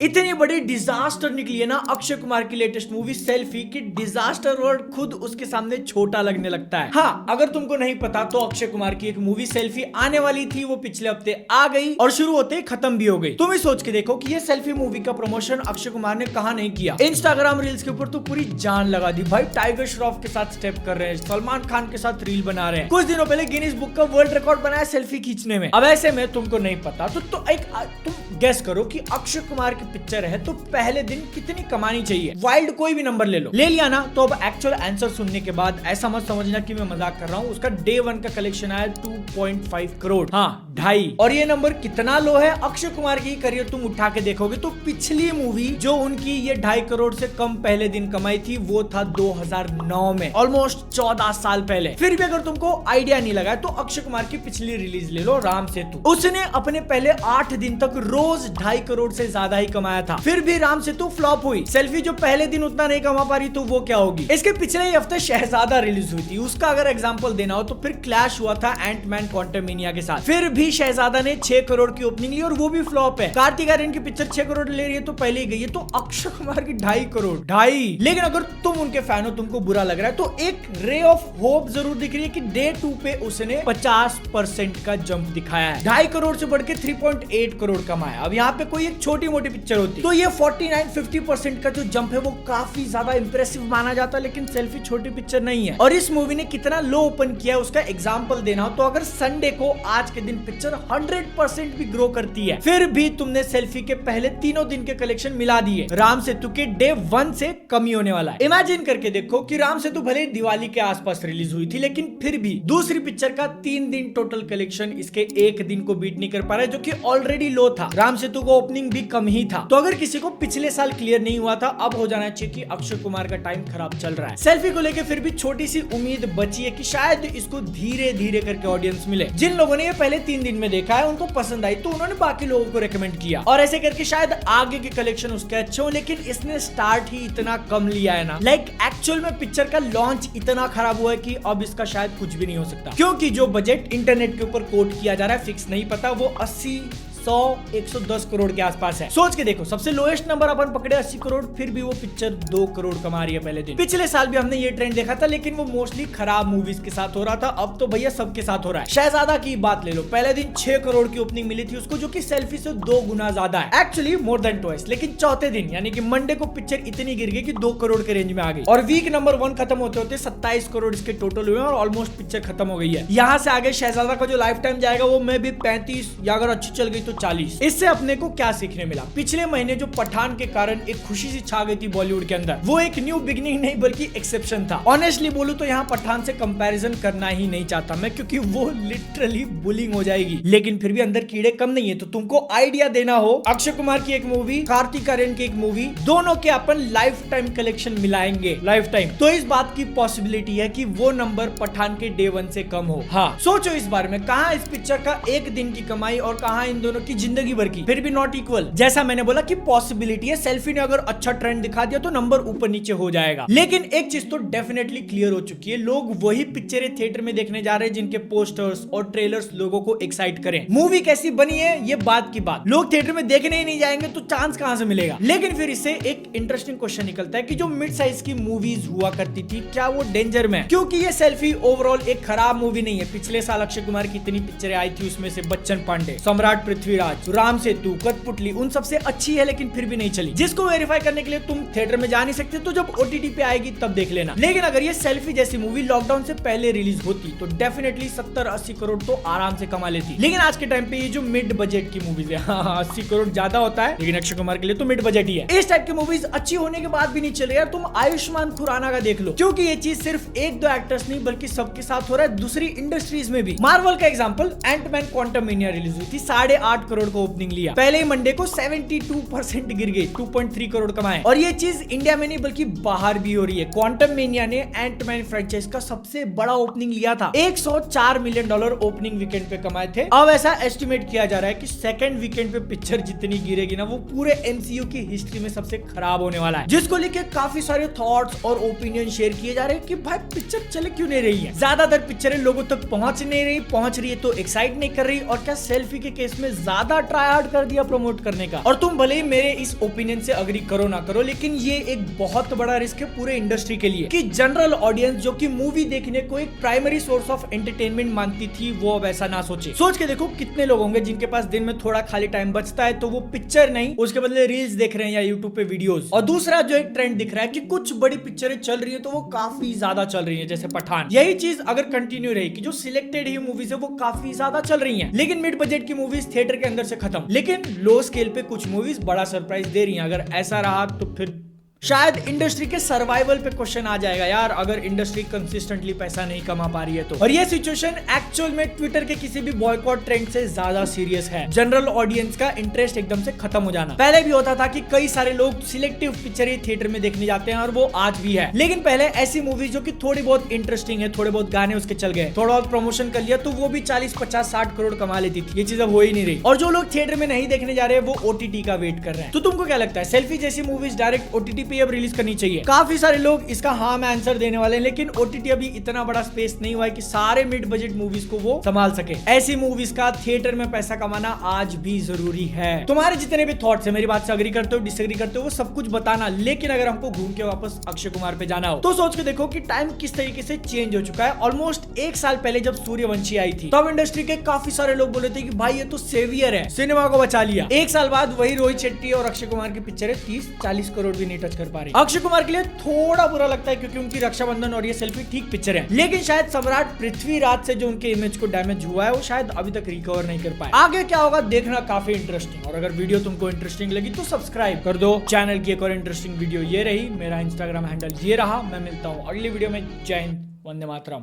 इतनी बड़ी डिजास्टर निकली है ना अक्षय कुमार की लेटेस्ट मूवी सेल्फी की डिजास्टर वर्ड खुद उसके सामने छोटा लगने लगता है। हाँ, अगर तुमको नहीं पता तो अक्षय कुमार की एक मूवी सेल्फी आने वाली थी, वो पिछले हफ्ते आ गई और शुरू होते ही खत्म भी हो गई। तुम ही सोच के देखो कि ये सेल्फी मूवी का प्रमोशन अक्षय कुमार ने कहा नहीं किया। इंस्टाग्राम रील्स के ऊपर तो पूरी जान लगा दी भाई, टाइगर श्रॉफ के साथ स्टेप कर रहे हैं, सलमान खान के साथ रील बना रहे हैं, कुछ दिनों पहले गिनीज बुक का वर्ल्ड रिकॉर्ड बनाया सेल्फी खींचने में। अब ऐसे में तुमको नहीं पता तो तुम गेस करो कि अक्षय कुमार की पिक्चर है तो पहले दिन कितनी कमानी चाहिए। वाइल्ड कोई भी नंबर ले लो, ले लिया ना। तो अब एक्चुअल आंसर सुनने के बाद ऐसा मत समझना कि मैं मजाक कर रहा हूँ। उसका डे 1 का कलेक्शन आया 2.5 करोड़, हाँ 2.5। और ये नंबर कितना लो है अक्षय कुमार की करियर तुम उठा के देखोगे तो पिछली मूवी जो उनकी ये 2.5 करोड़ से कम पहले दिन कमाई थी वो था 2009 में, ऑलमोस्ट 14 साल पहले। फिर भी अगर तुमको आइडिया नहीं लगा तो अक्षय कुमार की पिछली रिलीज ले लो, राम सेतु। उसने अपने पहले 8 दिन तक रोज 2.5 करोड़ से ज्यादा ही कमाया था। फिर भी राम सेतु फ्लॉप हुई। सेल्फी जो पहले दिन उतना नहीं कमा पा रही तो वो क्या होगी। इसके पिछले ही हफ्ते शहजादा रिलीज हुई थी, उसका अगर एग्जांपल देना हो तो फिर क्लैश हुआ था एंटमैन क्वांटममेनिया के साथ। फिर भी शहजादा ने 6 करोड़ की ओपनिंग ली और वो भी फ्लॉप है। कार्तिक आर्यन की पिक्चर 6 करोड़ ले रही है तो पहले ही गई है, तो अक्षय कुमार की 2.5 करोड़ 2.5। लेकिन अगर तुम उनके फैन हो, तुमको बुरा लग रहा है तो एक रे ऑफ होप जरूर दिख रही है कि डे 2 पे उसने 50% का जंप दिखाया है। 2.5 करोड़ से बढ़ के 3.8 करोड़ कमाया। अब यहाँ पे कोई एक छोटी मोटी पिक्चर होती तो ये 49-50% का जो जंप है वो काफी ज्यादा इंप्रेसिव माना जाता, लेकिन सेल्फी छोटी पिक्चर नहीं है। और इस मूवी ने कितना लो ओपन किया है उसका एग्जांपल देना हो तो अगर संडे को आज के दिन पिक्चर 100% भी ग्रो करती है, फिर भी तुमने सेल्फी के पहले तीनों दिन के कलेक्शन मिला दिए। राम सेतु के डे 1 से कम ही होने वाला है। इमेजिन करके देखो कि राम सेतु भले दिवाली के आसपास रिलीज हुई थी, लेकिन फिर भी दूसरी पिक्चर का 3 दिन टोटल कलेक्शन इसके एक दिन को बीट नहीं कर पा रहा है, जो कि ऑलरेडी लो था। राम सेतु का ओपनिंग भी कम ही था। तो अगर किसी को पिछले साल क्लियर नहीं हुआ था, अब हो जाना चाहिए कि अक्षय कुमार का टाइम खराब चल रहा है। सेल्फी को लेकर फिर भी छोटी सी उम्मीद बची है कि शायद इसको धीरे धीरे करके ऑडियंस मिले। जिन लोगों ने ये पहले 3 दिन में देखा है उनको पसंद आई तो उन्होंने बाकी लोगों को रेकमेंड किया और ऐसे करके शायद आगे के कलेक्शन उसके अच्छे हो। लेकिन इसने स्टार्ट ही इतना कम लिया है ना, लाइक एक्चुअल में पिक्चर का लॉन्च इतना खराब हुआ है कि अब इसका शायद कुछ भी नहीं हो सकता, क्योंकि जो बजट इंटरनेट के ऊपर कोट किया जा रहा है फिक्स नहीं पता, वो 80, 100, 110 करोड़ के आसपास है। सोच के देखो, सबसे लोएस्ट नंबर अपन पकड़े 80 करोड़, फिर भी वो पिक्चर 2 करोड़ कमा रही है पहले दिन। पिछले साल भी हमने ये ट्रेंड देखा था, लेकिन वो मोस्टली खराब मूवीज के साथ हो रहा था। अब तो भैया सबके साथ हो रहा है। शहजादा की बात ले लो, पहले दिन 6 करोड़ की ओपनिंग मिली थी उसको, जो कि सेल्फी से 2 गुना ज्यादा है, एक्चुअली मोर देन ट्वाइस। लेकिन चौथे दिन यानी कि मंडे को पिक्चर इतनी गिर गई कि 2 करोड़ के रेंज में आ गई और वीक नंबर 1 खत्म होते होते 27 करोड़ इसके टोटल हुए और ऑलमोस्ट पिक्चर खत्म हो गई है। यहाँ से आगे शहजादा का जो लाइफ टाइम जाएगा वो मे भी 35 या अगर अच्छी चल गई तो 40। इससे अपने को क्या सीखने मिला? पिछले महीने जो पठान के कारण एक खुशी सी छा गई थी बॉलीवुड के अंदर, वो एक न्यू बिगिनिंग नहीं बल्कि एक्सेप्शन था। ऑनेस्टली बोलूं तो यहाँ पठान से कंपैरिजन करना ही नहीं चाहता मैं, क्योंकि वो लिटरली बुलिंग हो जाएगी। लेकिन फिर भी अंदर कीड़े कम नहीं है। तो तुमको आइडिया देना हो, अक्षय कुमार की एक मूवी, कार्तिक आर्यन की एक मूवी, दोनों के अपन लाइफ टाइम कलेक्शन मिलाएंगे, लाइफ टाइम, तो इस बात की पॉसिबिलिटी है कि वो नंबर पठान के डे 1 से कम हो। हाँ, सोचो इस बारे में, कहां इस पिक्चर का एक दिन की कमाई और कहां इन दोनों की जिंदगी भर की, फिर भी नॉट इक्वल। जैसा मैंने बोला कि पॉसिबिलिटी है, सेल्फी ने अगर अच्छा ट्रेंड दिखा दिया तो नंबर ऊपर नीचे हो जाएगा। लेकिन एक चीज तो डेफिनेटली क्लियर हो चुकी है, लोग वही पिक्चरें थिएटर में देखने जा रहे हैं जिनके पोस्टर्स और ट्रेलर्स लोगों को एक्साइट करें। मूवी कैसी बनी है ये बात की बात, लोग थिएटर में देखने ही नहीं जाएंगे तो चांस कहां से मिलेगा। लेकिन फिर इससे एक इंटरेस्टिंग क्वेश्चन निकलता है कि जो मिड साइज की मूवीज हुआ करती थी, क्या वो डेंजर में? क्योंकि ये सेल्फी ओवरऑल एक खराब मूवी नहीं है। पिछले साल अक्षय कुमार की इतनी पिक्चरें आई थी, उसमें से बच्चन पांडे, सम्राट पृथ्वीराज, राम सेतु, कठपुतली, उन सबसे अच्छी है लेकिन फिर भी नहीं चली। जिसको वेरीफाई करने के लिए तुम थिएटर में जा नहीं सकते, तो जब ओटीटी पे आएगी तब देख लेना। लेकिन अगर ये सेल्फी जैसी मूवी लॉकडाउन से पहले रिलीज होती तो डेफिनेटली 70-80 करोड़ तो आराम से कमा लेती। लेकिन आज के टाइम पे ये जो मिड बजट की मूवीज है, हाँ 80 करोड़ ज्यादा होता है, लेकिन अक्षय कुमार के लिए तो मिड बजट ही है। इस टाइप की मूवीज अच्छी होने के बाद भी नहीं चले यार, तुम आयुष्मान खुराना का देख लो, क्योंकि ये चीज सिर्फ 1-2 एक्टर्स नहीं बल्कि सबके साथ हो रहा है, दूसरी इंडस्ट्रीज में भी। मार्वल का एग्जांपल, एंटमैन क्वांटममेनिया रिलीज हुई थी, 8.5 करोड़ को ओपनिंग लिया, पहले ही मंडे को 72% गिर गई, 2.3 करोड़ कमाए। और ये चीज इंडिया में नहीं बल्कि बाहर भी हो रही है। क्वांटममेनिया ने एंटमैन फ्रेंचाइज का सबसे बड़ा ओपनिंग लिया था, $104 मिलियन ओपनिंग वीकेंड पे कमाए थे। अब ऐसा एस्टिमेट किया जा रहा है कि सेकंड वीकेंड पे पिक्चर जितनी गिरेगी ना, वो पूरे एमसीयू की हिस्ट्री में सबसे खराब होने वाला है। जिसको लेके काफी सारे थॉट्स और ओपिनियन शेयर किए जा रहे हैं कि भाई पिक्चर चले क्यों नहीं रही है। ज्यादातर पिक्चरें लोगों तक पहुंच नहीं रही, पहुंच रही है तो एक्साइट नहीं कर रही, और क्या सेल्फी के केस में ज्यादा ट्राई हार्ड कर दिया प्रमोट करने का। और तुम भले ही मेरे इस ओपिनियन से अग्री करो ना करो, लेकिन ये एक बहुत बड़ा रिस्क है पूरे इंडस्ट्री के लिए कि जनरल ऑडियंस जो कि मूवी देखने को एक प्राइमरी सोर्स ऑफ एंटरटेनमेंट मानती थी, वो अब ऐसा ना सोचे। सोच के देखो कितने लोग होंगे जिनके पास दिन में थोड़ा खाली टाइम बचता है तो वो पिक्चर नहीं, उसके बदले रील्स देख रहे हैं या यूट्यूब पे वीडियोस। और दूसरा जो एक ट्रेंड दिख रहा है कि कुछ बड़ी पिक्चरें चल रही है तो वो काफी ज्यादा चल रही है, जैसे पठान। यही चीज अगर कंटिन्यू रही कि जो सिलेक्टेड ही मूवीज है वो काफी ज्यादा चल रही है, लेकिन मिड बजट की मूवीज थिएटर के अंदर से खत्म, लेकिन लो स्केल पे कुछ मूवीज बड़ा सरप्राइज दे रही है। अगर ऐसा रहा तो फिर शायद इंडस्ट्री के सर्वाइवल पे क्वेश्चन आ जाएगा यार, अगर इंडस्ट्री कंसिस्टेंटली पैसा नहीं कमा पा रही है तो। और ये सिचुएशन एक्चुअल में ट्विटर के किसी भी बॉयकॉट ट्रेंड से ज्यादा सीरियस है। जनरल ऑडियंस का इंटरेस्ट एकदम से खत्म हो जाना। पहले भी होता था कि कई सारे लोग सिलेक्टिव पिक्चर थिएटर में देखने जाते हैं और वो आज भी है, लेकिन पहले ऐसी मूवीज जो कि थोड़ी बहुत इंटरेस्टिंग है, थोड़े बहुत गाने उसके चल गए, थोड़ा बहुत प्रमोशन कर लिया तो वो भी 40, 50, 60 करोड़ कमा लेती थी। ये चीज अब हो ही नहीं रही। और जो लोग थिएटर में नहीं देखने जा रहे हैं वो OTT का वेट कर रहे हैं। तो तुमको क्या लगता है, सेल्फी जैसी मूवीज डायरेक्ट OTT पे अब रिलीज करनी चाहिए? काफी सारे लोग इसका हाँ में आंसर देने वाले हैं, लेकिन OTT अभी इतना बड़ा स्पेस नहीं हुआ है कि सारे मिड बजट मूवीज को वो संभाल सके। ऐसी मूवीज का थिएटर में पैसा कमाना आज भी जरूरी है। तुम्हारे जितने भी थॉट्स है, मेरी बात से अग्री करते हो, डिसएग्री करते हो, वो सब कुछ बताना, लेकिन अगर हमको घूम के वापस अक्षय कुमार पे जाना हो तो सोच के देखो कि टाइम किस तरीके से चेंज हो चुका है। ऑलमोस्ट 1 साल पहले जब सूर्यवंशी आई थी तब इंडस्ट्री के काफी सारे लोग बोले थे कि भाई ये तो सेवियर है, सिनेमा को बचा लिया। 1 साल बाद वही रोहित शेट्टी और अक्षय कुमार की पिक्चरें 30-40 करोड़ भी नहीं टच कर पा रही। अक्षय कुमार के लिए थोड़ा बुरा लगता है क्योंकि उनकी रक्षाबंधन और ये सेल्फी ठीक पिक्चर है, लेकिन शायद सम्राट पृथ्वीराज से जो उनके इमेज को डैमेज हुआ है वो शायद अभी तक रिकवर नहीं कर पाए। आगे क्या होगा देखना काफी इंटरेस्टिंग। और अगर वीडियो तुमको इंटरेस्टिंग लगी तो सब्सक्राइब कर दो। चैनल की एक और इंटरेस्टिंग वीडियो ये रही, मेरा इंस्टाग्राम हैंडल ये रहा। मैं मिलता हूँ अगली वीडियो में। जय हिंद, वंदे मातरम।